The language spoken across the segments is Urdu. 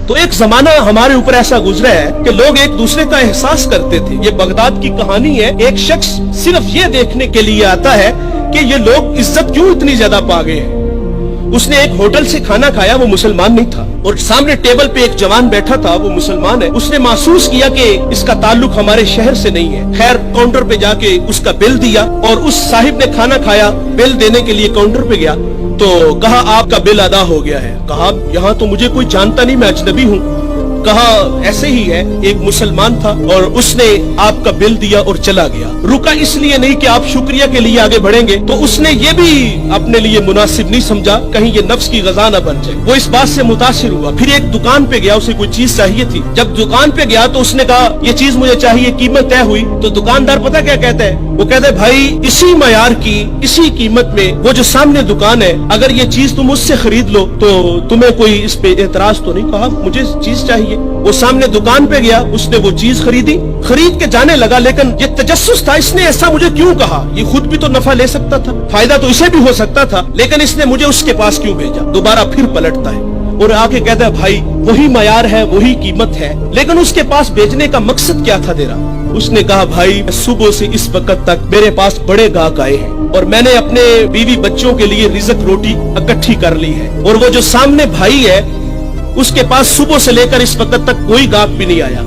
تو ایک زمانہ ہمارے اوپر ایسا گزرا ہے کہ لوگ ایک دوسرے کا احساس کرتے تھے. یہ بغداد کی کہانی ہے. ایک شخص صرف یہ دیکھنے کے لیے آتا ہے کہ یہ لوگ عزت کیوں اتنی زیادہ پا گئے ہیں. اس نے ایک ہوٹل سے کھانا کھایا, وہ مسلمان نہیں تھا, اور سامنے ٹیبل پہ ایک جوان بیٹھا تھا, وہ مسلمان ہے. اس نے محسوس کیا کہ اس کا تعلق ہمارے شہر سے نہیں ہے. خیر کاؤنٹر پہ جا کے اس کا بل دیا, اور اس صاحب نے کھانا کھایا, بل دینے کے لیے کاؤنٹر پہ گیا تو کہا آپ کا بل ادا ہو گیا ہے. کہا یہاں تو مجھے کوئی جانتا نہیں, میں اجنبی ہوں. کہا ایسے ہی ہے, ایک مسلمان تھا اور اس نے آپ کا بل دیا اور چلا گیا. رکا اس لیے نہیں کہ آپ شکریہ کے لیے آگے بڑھیں گے, تو اس نے یہ بھی اپنے لیے مناسب نہیں سمجھا کہیں یہ نفس کی غذا نہ بن جائے. وہ اس بات سے متاثر ہوا. پھر ایک دکان پہ گیا, اسے کوئی چیز چاہیے تھی. جب دکان پہ گیا تو اس نے کہا یہ چیز مجھے چاہیے, قیمت طے ہوئی. تو دکاندار پتہ کیا کہتا ہے, وہ کہتا ہے بھائی اسی معیار کی اسی قیمت میں وہ جو سامنے دکان ہے, اگر یہ چیز تم اس سے خرید لو تو تمہیں کوئی اس پہ اعتراض تو نہیں. کہا مجھے چیز چاہیے. وہ سامنے دکان پہ گیا, اس نے وہ چیز خریدی, خرید کے جانے لگا. لیکن یہ تجسس تھا, اس نے ایسا مجھے کیوں کہا, یہ خود بھی تو نفع لے سکتا تھا, فائدہ تو اسے بھی ہو سکتا تھا, لیکن اس نے مجھے اس کے پاس کیوں بھیجا. دوبارہ پھر پلٹتا ہے اور آ کے کہتا ہے بھائی وہی معیار ہے, وہی قیمت ہے, لیکن اس کے پاس بیچنے کا مقصد کیا تھا تیرا. اس نے کہا بھائی صبح سے اس وقت تک میرے پاس بڑے گاہک آئے ہیں اور میں نے اپنے بیوی بچوں کے لیے رزق روٹی اکٹھی کر لی ہے, اور وہ جو سامنے بھائی ہے اس کے پاس صبح سے لے کر اس وقت تک کوئی گاہک بھی نہیں آیا.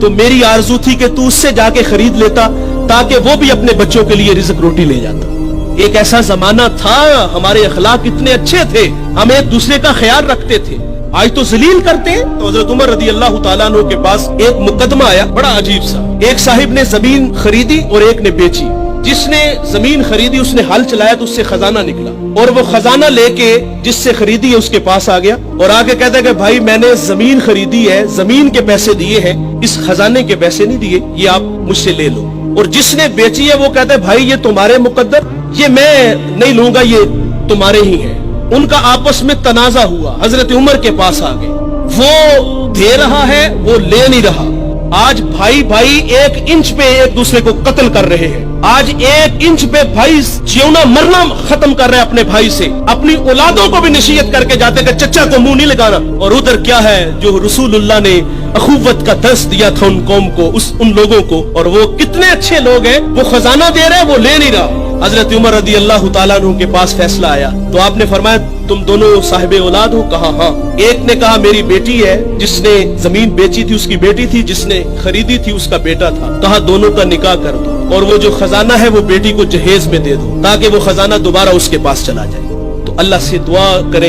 تو میری آرزو تھی کہ تو اس سے جا کے خرید لیتا تاکہ وہ بھی اپنے بچوں کے لیے رزق روٹی لے جاتا. ایک ایسا زمانہ تھا, ہمارے اخلاق اتنے اچھے تھے, ہم ایک دوسرے کا خیال رکھتے تھے. آج تو ذلیل کرتے ہیں. تو حضرت عمر رضی اللہ تعالیٰ عنہ کے پاس ایک مقدمہ آیا بڑا عجیب سا. ایک صاحب نے زمین خریدی اور ایک نے بیچی. جس نے زمین خریدی اس نے ہل چلایا تو اس سے خزانہ نکلا, اور وہ خزانہ لے کے جس سے خریدی ہے اس کے پاس آ گیا اور آ کے کہتا ہے کہ بھائی میں نے زمین خریدی ہے, زمین کے پیسے دیے ہیں, اس خزانے کے پیسے نہیں دیے, یہ آپ مجھ سے لے لو. اور جس نے بیچی ہے وہ کہتا ہے بھائی یہ تمہارے مقدر, یہ میں نہیں لوں گا, یہ تمہارے ہی ہیں. ان کا آپس میں تنازع ہوا, حضرت عمر کے پاس آ گئے. وہ دے رہا ہے, وہ لے نہیں رہا. آج بھائی بھائی ایک انچ پہ ایک دوسرے کو قتل کر رہے ہیں. آج ایک انچ پہ بھائی جیونا مرنا ختم کر رہے ہیں اپنے بھائی سے. اپنی اولادوں کو بھی نصیحت کر کے جاتے کہ چچا کو منہ نہیں لگانا. اور ادھر کیا ہے جو رسول اللہ نے اخوت کا درس دیا تھا ان قوم کو, ان لوگوں کو, اور وہ کتنے اچھے لوگ ہیں, وہ خزانہ دے رہے, وہ لے نہیں رہا. حضرت عمر رضی اللہ تعالیٰ عنہ کے پاس فیصلہ آیا تو آپ نے فرمایا تم دونوں صاحب اولاد ہو. کہا ہاں. ایک نے کہا میری بیٹی ہے, جس نے زمین بیچی تھی اس کی بیٹی تھی, جس نے خریدی تھی اس کا بیٹا تھا. کہا دونوں کا نکاح کر دو, اور وہ جو خزانہ ہے وہ بیٹی کو جہیز میں دے دو تاکہ وہ خزانہ دوبارہ اس کے پاس چلا جائے. تو اللہ سے دعا کریں